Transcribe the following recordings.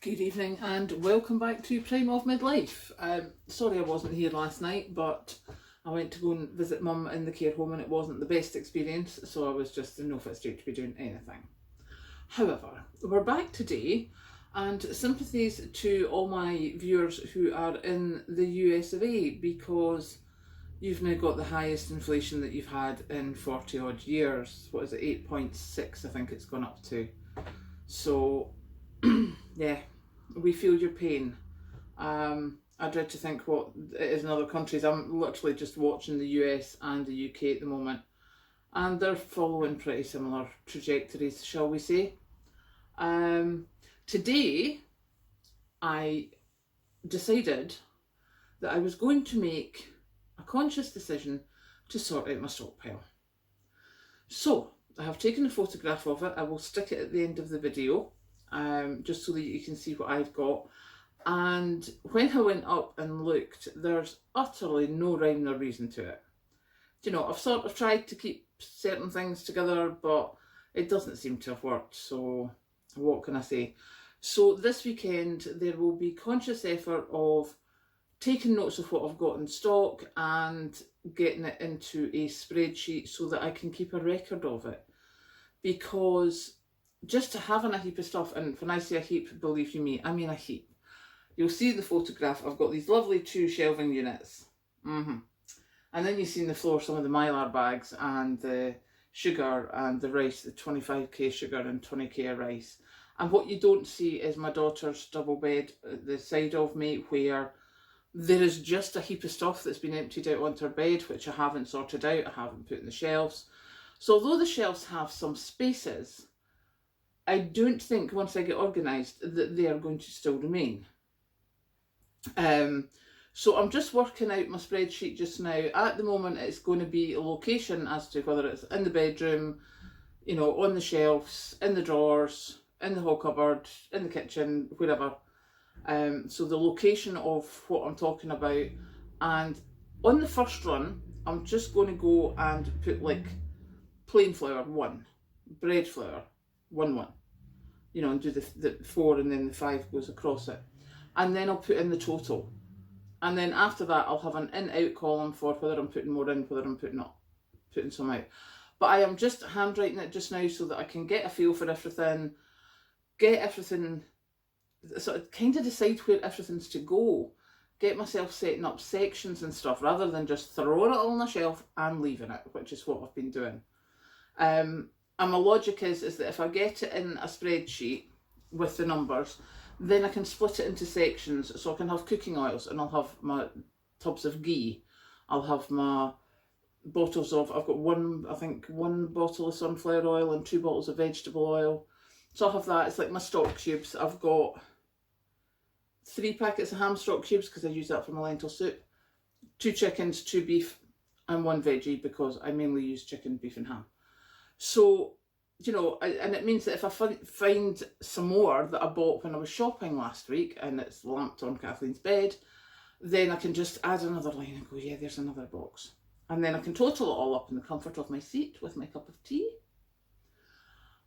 Good evening and welcome back to Prime of Midlife. Sorry I wasn't here last night, but I went to go and visit Mum in the care home and it wasn't the best experience, so I was just in no fit state to be doing anything. However, we're back today, and sympathies to all my viewers who are in the US of A, because you've now got the highest inflation that you've had in 40 odd years. What is it, 8.6 I think it's gone up to. So yeah, we feel your pain. I dread to think what it is in other countries. I'm literally just watching the US and the UK at the moment, and they're following pretty similar trajectories, shall we say. Today, I decided that I was going to make a conscious decision to sort out my stockpile. So, I have taken a photograph of it. I will stick it at the end of the video, just so that you can see what I've got. And when I went up and looked, there's utterly no rhyme nor reason to it. You know, I've sort of tried to keep certain things together, but it doesn't seem to have worked, so what can I say? So this weekend there will be conscious effort of taking notes of what I've got in stock and getting it into a spreadsheet so that I can keep a record of it. Because just having a heap of stuff, and when I say a heap, believe you me, I mean a heap. You'll see in the photograph, I've got these lovely 2 shelving units. And then you see on the floor some of the Mylar bags and the sugar and the rice, the 25k sugar and 20k of rice. And what you don't see is my daughter's double bed at the side of me, where there is just a heap of stuff that's been emptied out onto her bed, which I haven't sorted out, I haven't put in the shelves. So although the shelves have some spaces, I don't think once I get organised that they are going to still remain. So I'm just working out my spreadsheet just now. At the moment it's going to be a location as to whether it's in the bedroom, you know, on the shelves, in the drawers, in the hall cupboard, in the kitchen, wherever. So the location of what I'm talking about. And on the first run, I'm just going to go and put like plain flour 1, bread flour 1, you know, and do the 4 and then the 5 goes across it. And then I'll put in the total. And then after that, I'll have an in-out column for whether I'm putting more in, whether I'm putting some out. But I am just handwriting it just now so that I can get a feel for everything, get everything, sort of kind of decide where everything's to go, get myself setting up sections and stuff, rather than just throwing it all on a shelf and leaving it, which is what I've been doing. And my logic is that if I get it in a spreadsheet with the numbers, then I can split it into sections, so I can have cooking oils, and I'll have my tubs of ghee, I'll have my bottles of, I've got one bottle of sunflower oil and 2 bottles of vegetable oil. So I'll have that. It's like my stock cubes. I've got 3 packets of ham stock cubes because I use that for my lentil soup, 2 chickens, 2 beef and 1 veggie because I mainly use chicken, beef and ham. So, you know, and it means that if I find some more that I bought when I was shopping last week and it's lamped on Kathleen's bed, then I can just add another line and go, yeah, there's another box. And then I can total it all up in the comfort of my seat with my cup of tea,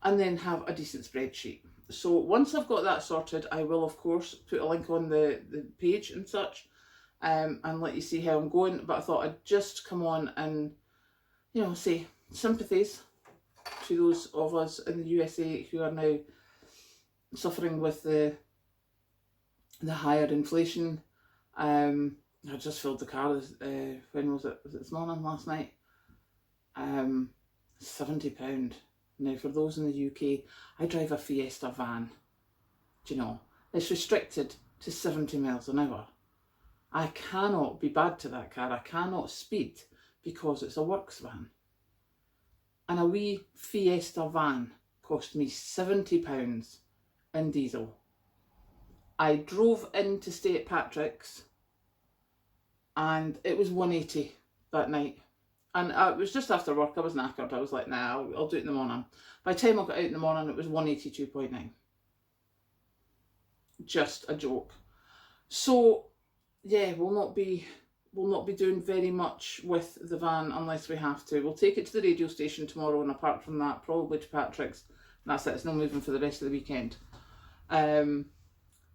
and then have a decent spreadsheet. So once I've got that sorted, I will of course put a link on the page and such, and let you see how I'm going. But I thought I'd just come on and, you know, say sympathies to those of us in the USA who are now suffering with the higher inflation. I just filled the car, when was it this morning, last night? £70. Now for those in the UK, I drive a Fiesta van. Do you know, it's restricted to 70 miles an hour. I cannot be bad to that car, I cannot speed because it's a works van. And a wee Fiesta van cost me £70 in diesel. I drove in to stay at Patrick's and it was 180 that night. And it was just after work, I was knackered. I was like, nah, I'll do it in the morning. By the time I got out in the morning, it was 182.9. Just a joke. So, yeah, we'll not be doing very much with the van unless we have to. We'll take it to the radio station tomorrow, and apart from that, probably to Patrick's. That's it, it's no moving for the rest of the weekend.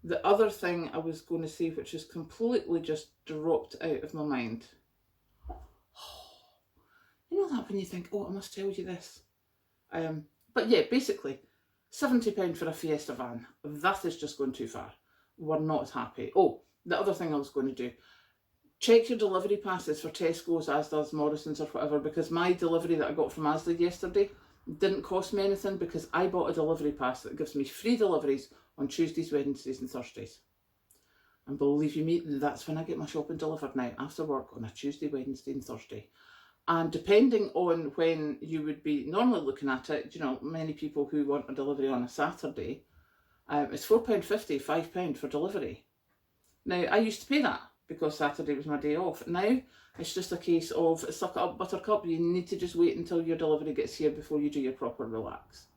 The other thing I was going to say, which has completely just dropped out of my mind. You know that when you think, oh, I must tell you this. But yeah, basically, £70 for a Fiesta van. That is just going too far. We're not happy. Oh, the other thing I was going to do. Check your delivery passes for Tesco's, Asda's, Morrison's or whatever, because my delivery that I got from Asda yesterday didn't cost me anything because I bought a delivery pass that gives me free deliveries on Tuesdays, Wednesdays and Thursdays. And believe you me, that's when I get my shopping delivered now, after work on a Tuesday, Wednesday and Thursday. And depending on when you would be normally looking at it, you know, many people who want a delivery on a Saturday, it's £4.50, £5 for delivery. Now, I used to pay that because Saturday was my day off. Now, it's just a case of suck it up, buttercup. You need to just wait until your delivery gets here before you do your proper relax.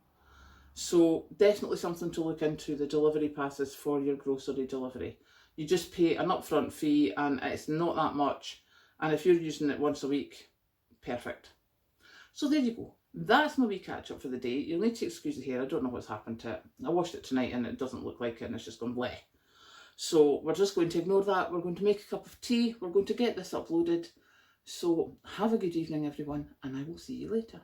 So definitely something to look into, the delivery passes for your grocery delivery. You just pay an upfront fee and it's not that much. And if you're using it once a week, perfect. So there you go. That's my wee catch up for the day. You'll need to excuse the hair. I don't know what's happened to it. I washed it tonight and it doesn't look like it and it's just gone bleh. So we're just going to ignore that. We're going to make a cup of tea. We're going to get this uploaded. So have a good evening, everyone, and I will see you later.